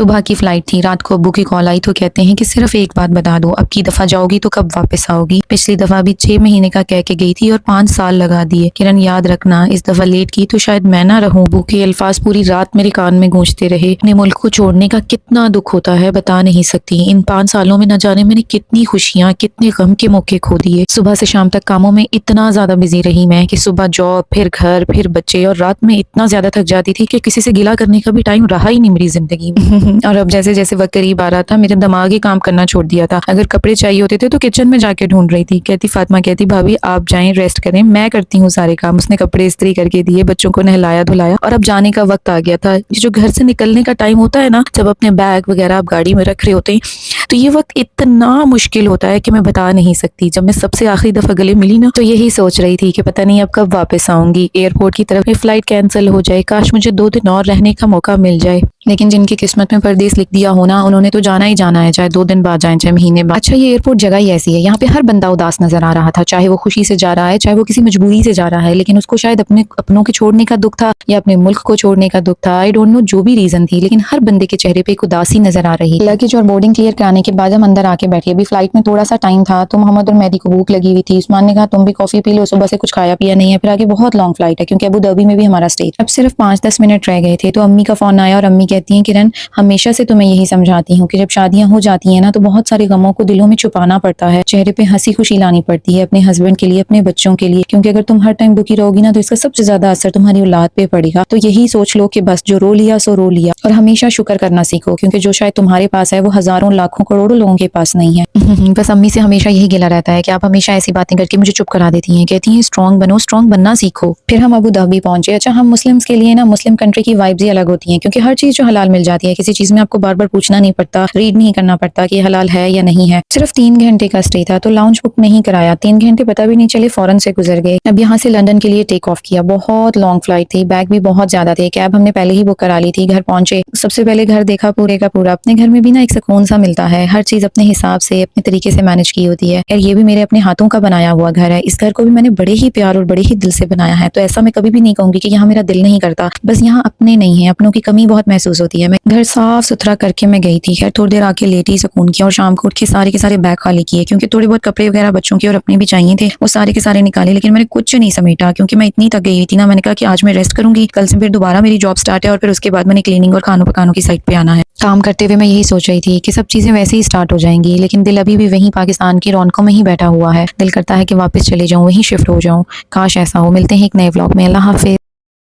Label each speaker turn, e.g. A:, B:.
A: सुबह की फ्लाइट थी, रात को अब्बू की कॉल आई तो कहते हैं कि सिर्फ एक बात बता दो, अब की दफा जाओगी तो कब वापस आओगी। पिछली दफा भी 6 महीने का कह के गई थी और 5 साल लगा दिए। किरण याद रखना, इस दफा लेट की तो शायद मैं ना रहूं। अब्बू के अल्फाज पूरी रात मेरे कान में गूंजते रहे। अपने मुल्क को छोड़ने का कितना दुख होता है बता नहीं सकती। इन 5 सालों में न जाने मैंने कितनी खुशियां, कितने गम के मौके खो दिए। सुबह से शाम तक कामों में इतना ज्यादा बिजी रही मैं कि सुबह जॉब, फिर घर, फिर बच्चे, और रात में इतना ज्यादा थक जाती थी कि किसी से गिला करने का भी टाइम रहा ही नहीं मेरी जिंदगी में। और अब जैसे जैसे वक्त करीब आ रहा था, मेरा दिमाग ही काम करना छोड़ दिया था। अगर कपड़े चाहिए होते थे तो किचन में जाके ढूंढ रही थी। कहती फातिमा, कहती भाभी आप जाएं, रेस्ट करें, मैं करती हूँ सारे काम। उसने कपड़े इस्त्री करके दिए, बच्चों को नहलाया धुलाया, और अब जाने का वक्त आ गया था। ये जो घर से निकलने का टाइम होता है ना, जब अपने बैग वगैरह आप गाड़ी में रख रहे होते हैं, तो ये वक्त इतना मुश्किल होता है कि मैं बता नहीं सकती। जब मैं सबसे आखिरी दफा गले मिली ना, तो यही सोच रही थी कि पता नहीं अब कब वापस आऊंगी। एयरपोर्ट की तरफ फ्लाइट कैंसिल हो जाए, काश मुझे 2 दिन और रहने का मौका मिल जाए। लेकिन जिनकी किस्मत में परदेस लिख दिया हो ना, उन्होंने तो जाना ही जाना है, चाहे 2 दिन बाद जाए, चाहे महीने बाद। अच्छा, ये एयरपोर्ट जगह ही ऐसी है, यहाँ पे हर बंदा उदास नजर आ रहा था, चाहे वो खुशी से जा रहा है, चाहे वो किसी मजबूरी से जा रहा है। लेकिन उसको शायद अपने अपनों के छोड़ने का दुख था या अपने मुल्क को छोड़ने का दुख था, आई डोंट नो, जो भी रीजन थी, लेकिन हर बंदे के चेहरे पे एक उदासी नजर आ रही। लगेज और बोर्डिंग क्लियर कराने के बाद हम अंदर आके बैठे। अभी फ्लाइट में थोड़ा सा टाइम था तो मोहम्मद और मेहदी को भूख लगी हुई थी। उस्मान ने कहा तुम भी कॉफी पी लो, सुबह से कुछ खाया पिया नहीं है, फिर आगे बहुत लॉन्ग फ्लाइट है क्योंकि अबू धाबी में भी हमारा स्टे। अब सिर्फ 5-10 मिनट रह गए थे तो अम्मी का फोन आया और अम्मी कहती हैं, किरण हमेशा से तुम्हें यही समझाती हूँ कि जब शादियां हो जाती हैं ना, तो बहुत सारे गमों को दिलों में छुपाना पड़ता है, चेहरे पे हंसी खुशी लानी पड़ती है अपने हस्बैंड के लिए, अपने बच्चों के लिए, क्योंकि अगर तुम हर टाइम दुखी रहोगी ना, तो इसका सबसे ज्यादा असर तुम्हारी औलाद पे पड़ेगा। तो यही सोच लो कि बस जो रो लिया सो रो लिया, और हमेशा शुक्र करना सीखो, क्योंकि जो शायद तुम्हारे पास है वो हजारों लाखों करोड़ों लोगों के पास नहीं है। बस अम्मी से हमेशा यही गिला रहता है कि आप हमेशा ऐसी बातें करके मुझे चुप करा देती हैं। कहती हैं स्ट्रांग बनो, स्ट्रांग बनना सीखो। फिर हम अबू धाबी पहुंचे। अच्छा, हम मुस्लिम्स के लिए ना, मुस्लिम कंट्री की वाइब्स ही अलग होती हैं, क्योंकि हर चीज जो हलाल मिल जाती है, किसी चीज में आपको बार बार पूछना नहीं पड़ता, रीड नहीं करना पड़ता कि हलाल है या नहीं है। सिर्फ 3 घंटे का स्टे था तो लाउंज बुक नहीं कराया। 3 घंटे पता भी नहीं चले, फौरन से गुजर गए। अब यहाँ से लंदन के लिए टेक ऑफ किया। बहुत लॉन्ग फ्लाइट थी, बैग भी बहुत ज्यादा थे, कैब हमने पहले ही बुक करा ली थी। घर पहुंचे, सबसे पहले घर देखा पूरे का पूरा। अपने घर में भी ना एक सुकून सा मिलता है, हर चीज अपने हिसाब से अपने तरीके से मैनेज की होती है। और ये भी मेरे अपने हाथों का बनाया हुआ घर है। इस घर को भी मैंने बड़े ही प्यार और बड़े ही दिल से बनाया है, तो ऐसा मैं कभी भी नहीं कहूंगी कि यहाँ मेरा दिल नहीं करता। बस यहाँ अपने नहीं है, अपनों की कमी बहुत महसूस होती है। मैं घर साफ सुथरा करके मैं गई थी। खैर थोड़ी देर आके लेटी, सुकून किया, और शाम को उठ के सारे के सारे बैग खाली किए, क्योंकि थोड़े बहुत कपड़े वगैरह बच्चों के और अपने भी चाहिए थे, वो सारे के सारे निकाले। लेकिन मैंने कुछ नहीं समेटा, क्योंकि मैं इतनी थक गई हुई थी ना। मैंने कहा कि आज मैं रेस्ट करूंगी, कल से फिर दोबारा मेरी जॉब स्टार्ट है, और फिर उसके बाद मैंने क्लीनिंग और खानों पकानों की साइड पे आना है। काम करते हुए मैं यही सोच रही थी कि सब चीजें वैसे ही स्टार्ट हो जाएंगी, लेकिन दिल अभी भी वहीं पाकिस्तान की रौनकों में ही बैठा हुआ है। दिल करता है कि वापस चले जाऊं, वहीं शिफ्ट हो जाऊं। काश ऐसा हो। मिलते हैं एक नए व्लॉग में। अल्लाह हाफिज।